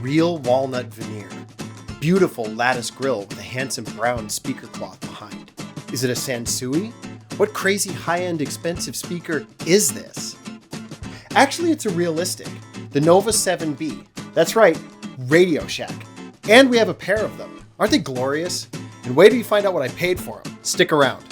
real walnut veneer. Beautiful lattice grille with a handsome brown speaker cloth behind. Is it a Sansui? What crazy high-end expensive speaker is this? Actually, it's a realistic, the Nova 7B. That's right, Radio Shack. And we have a pair of them. Aren't they glorious? And wait till you find out what I paid for them. Stick around.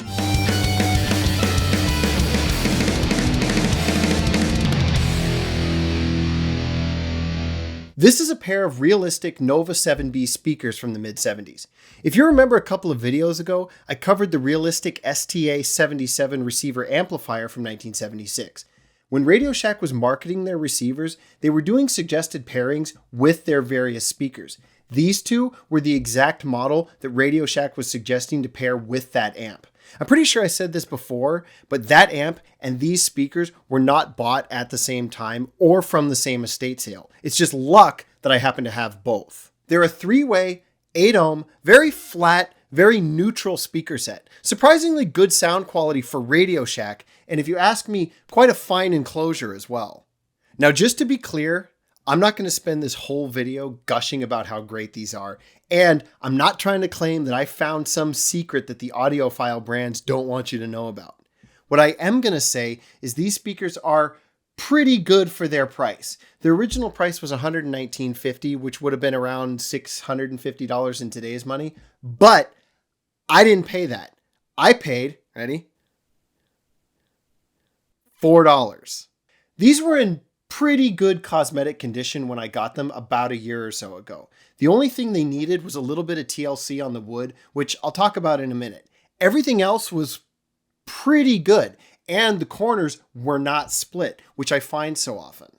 This is a pair of realistic Nova 7B speakers from the mid-70s. If you remember a couple of videos ago, I covered the realistic STA-77 receiver amplifier from 1976. When Radio Shack was marketing their receivers, they were doing suggested pairings with their various speakers. These two were the exact model that Radio Shack was suggesting to pair with that amp. I'm pretty sure I said this before, but that amp and these speakers were not bought at the same time or from the same estate sale. It's just luck that I happen to have both. They're a 3-way, 8-ohm, very flat, very neutral speaker set. Surprisingly good sound quality for Radio Shack, and if you ask me, quite a fine enclosure as well. Now, just to be clear, I'm not going to spend this whole video gushing about how great these are, and I'm not trying to claim that I found some secret that the audiophile brands don't want you to know about. What I am going to say is these speakers are pretty good for their price. The original price was $119.50, which would have been around $650 in today's money, but I didn't pay that. I paid, ready? $4. These were in pretty good cosmetic condition when I got them about a year or so ago. The only thing they needed was a little bit of TLC on the wood, which I'll talk about in a minute. Everything else was pretty good, and the corners were not split, which I find so often.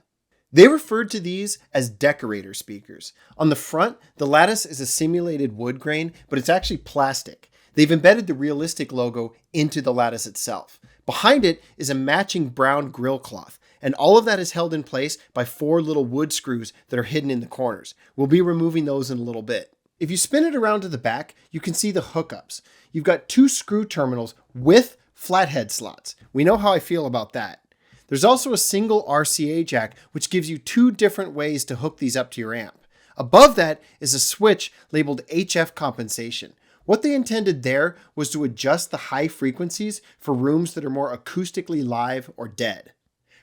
They referred to these as decorator speakers. On the front, the lattice is a simulated wood grain, but it's actually plastic. They've embedded the realistic logo into the lattice itself. Behind it is a matching brown grill cloth, and all of that is held in place by 4 little wood screws that are hidden in the corners. We'll be removing those in a little bit. If you spin it around to the back, you can see the hookups. You've got 2 screw terminals with flathead slots. We know how I feel about that. There's also a single RCA jack, which gives you 2 different ways to hook these up to your amp. Above that is a switch labeled HF compensation. What they intended there was to adjust the high frequencies for rooms that are more acoustically live or dead.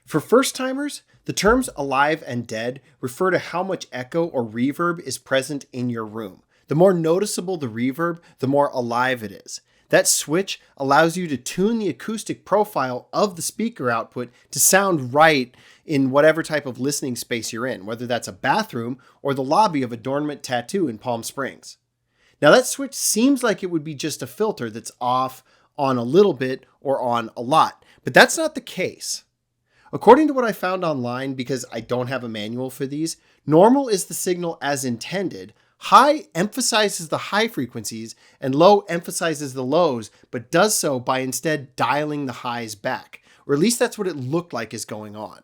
For first-timers, the terms alive and dead refer to how much echo or reverb is present in your room. The more noticeable the reverb, the more alive it is. That switch allows you to tune the acoustic profile of the speaker output to sound right in whatever type of listening space you're in, whether that's a bathroom or the lobby of Adornment Tattoo in Palm Springs. Now that switch seems like it would be just a filter that's off on a little bit or on a lot, but that's not the case. According to what I found online, because I don't have a manual for these, normal is the signal as intended, high emphasizes the high frequencies, and low emphasizes the lows, but does so by instead dialing the highs back, or at least that's what it looked like is going on.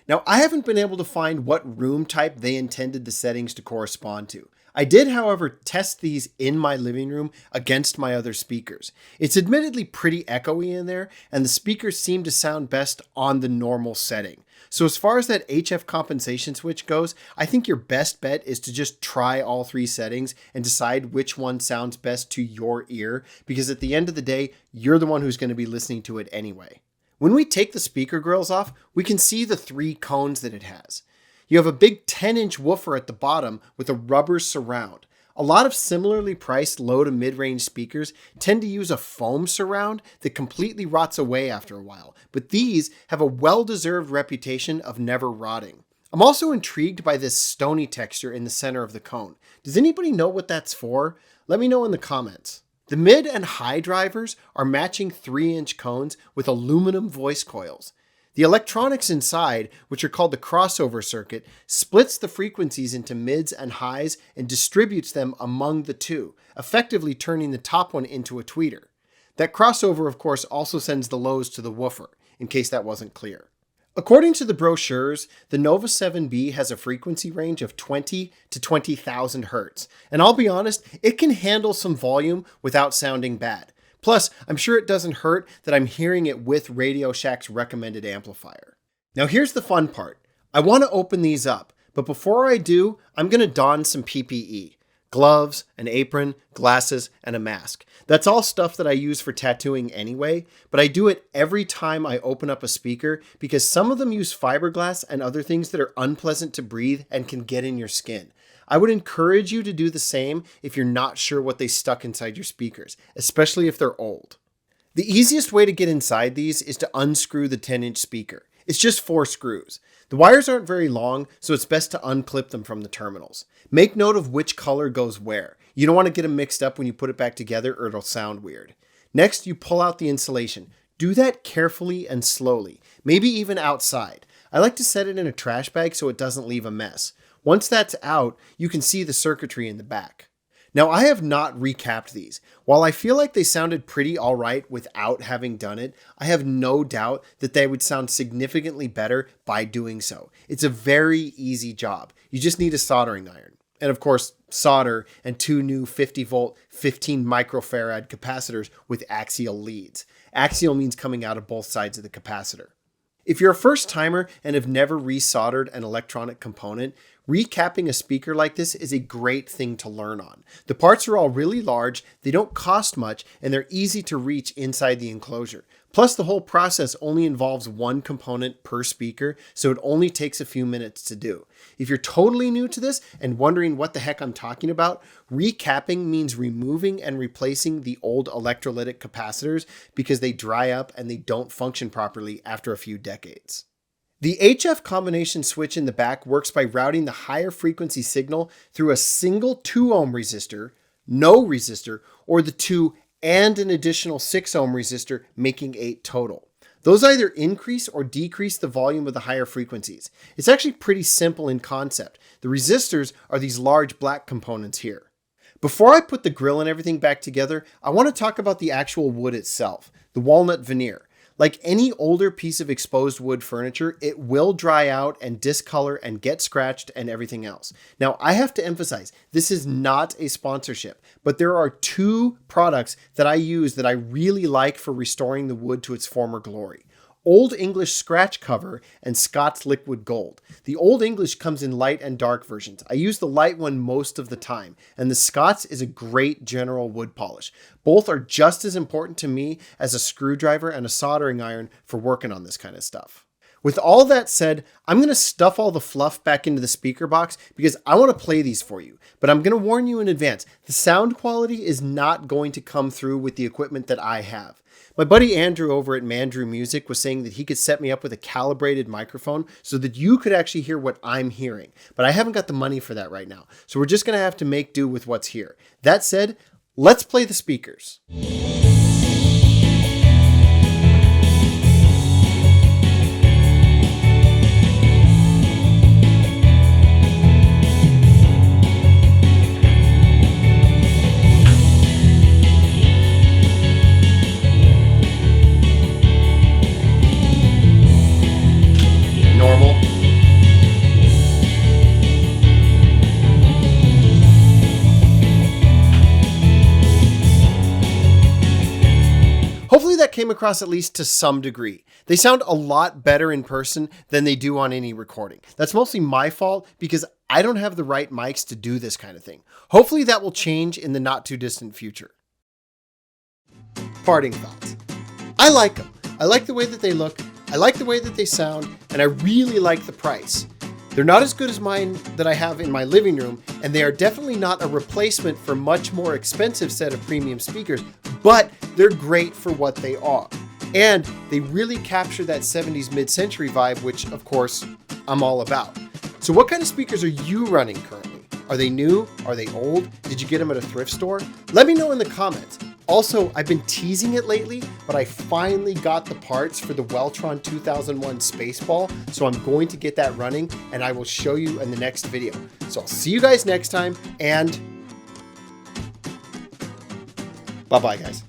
Now, I haven't been able to find what room type they intended the settings to correspond to. I did, however, test these in my living room against my other speakers. It's admittedly pretty echoey in there, and the speakers seem to sound best on the normal setting. So as far as that HF compensation switch goes, I think your best bet is to just try all 3 settings and decide which one sounds best to your ear, because at the end of the day, you're the one who's going to be listening to it anyway. When we take the speaker grills off, we can see the 3 cones that it has. You have a big 10-inch woofer at the bottom with a rubber surround. A lot of similarly priced low to mid-range speakers tend to use a foam surround that completely rots away after a while, but these have a well-deserved reputation of never rotting. I'm also intrigued by this stony texture in the center of the cone. Does anybody know what that's for? Let me know in the comments. The mid and high drivers are matching 3-inch cones with aluminum voice coils. The electronics inside, which are called the crossover circuit, splits the frequencies into mids and highs and distributes them among the 2, effectively turning the top one into a tweeter. That crossover, of course, also sends the lows to the woofer, in case that wasn't clear. According to the brochures, the Nova 7B has a frequency range of 20 to 20,000 Hz, and I'll be honest, it can handle some volume without sounding bad. Plus, I'm sure it doesn't hurt that I'm hearing it with Radio Shack's recommended amplifier. Now here's the fun part. I want to open these up, But before I do, I'm going to don some PPE. Gloves, an apron, glasses, and a mask. That's all stuff that I use for tattooing anyway, but I do it every time I open up a speaker because some of them use fiberglass and other things that are unpleasant to breathe and can get in your skin. I would encourage you to do the same if you're not sure what they stuck inside your speakers, especially if they're old. The easiest way to get inside these is to unscrew the 10-inch speaker. It's just 4 screws. The wires aren't very long, so it's best to unclip them from the terminals. Make note of which color goes where. You don't want to get them mixed up when you put it back together or it'll sound weird. Next, you pull out the insulation. Do that carefully and slowly, maybe even outside. I like to set it in a trash bag so it doesn't leave a mess. Once that's out, you can see the circuitry in the back. Now, I have not recapped these. While I feel like they sounded pretty alright without having done it, I have no doubt that they would sound significantly better by doing so. It's a very easy job. You just need a soldering iron. And of course, solder and 2 new 50-volt, 15 microfarad capacitors with axial leads. Axial means coming out of both sides of the capacitor. If you're a first timer and have never resoldered an electronic component, recapping a speaker like this is a great thing to learn on. The parts are all really large, they don't cost much, and they're easy to reach inside the enclosure. Plus, the whole process only involves 1 component per speaker, so it only takes a few minutes to do. If you're totally new to this and wondering what the heck I'm talking about, recapping means removing and replacing the old electrolytic capacitors because they dry up and they don't function properly after a few decades. The HF combination switch in the back works by routing the higher frequency signal through a single 2 ohm resistor, no resistor, or the 2 and an additional 6 ohm resistor, making 8 total. Those either increase or decrease the volume of the higher frequencies. It's actually pretty simple in concept. The resistors are these large black components here. Before I put the grill and everything back together, I want to talk about the actual wood itself, the walnut veneer. Like any older piece of exposed wood furniture, it will dry out and discolor and get scratched and everything else. Now, I have to emphasize, this is not a sponsorship, but there are 2 products that I use that I really like for restoring the wood to its former glory. Old English Scratch Cover and Scott's Liquid Gold. The Old English comes in light and dark versions. I use the light one most of the time, and the Scott's is a great general wood polish. Both are just as important to me as a screwdriver and a soldering iron for working on this kind of stuff. With all that said, I'm going to stuff all the fluff back into the speaker box because I want to play these for you. But I'm going to warn you in advance, the sound quality is not going to come through with the equipment that I have. My buddy Andrew over at Mandrew Music was saying that he could set me up with a calibrated microphone so that you could actually hear what I'm hearing. But I haven't got the money for that right now. So we're just going to have to make do with what's here. That said, let's play the speakers. Normal. Hopefully that came across at least to some degree. They sound a lot better in person than they do on any recording. That's mostly my fault because I don't have the right mics to do this kind of thing. Hopefully that will change in the not too distant future. Parting thoughts. I like them. I like the way that they look. I like the way that they sound, and I really like the price. They're not as good as mine that I have in my living room, and they are definitely not a replacement for much more expensive set of premium speakers, but they're great for what they are. And they really capture that 70s mid-century vibe, which, of course, I'm all about. So what kind of speakers are you running currently? Are they new? Are they old? Did you get them at a thrift store? Let me know in the comments. Also, I've been teasing it lately, but I finally got the parts for the Weltron 2001 Spaceball, so I'm going to get that running, and I will show you in the next video. So I'll see you guys next time, and bye-bye, guys.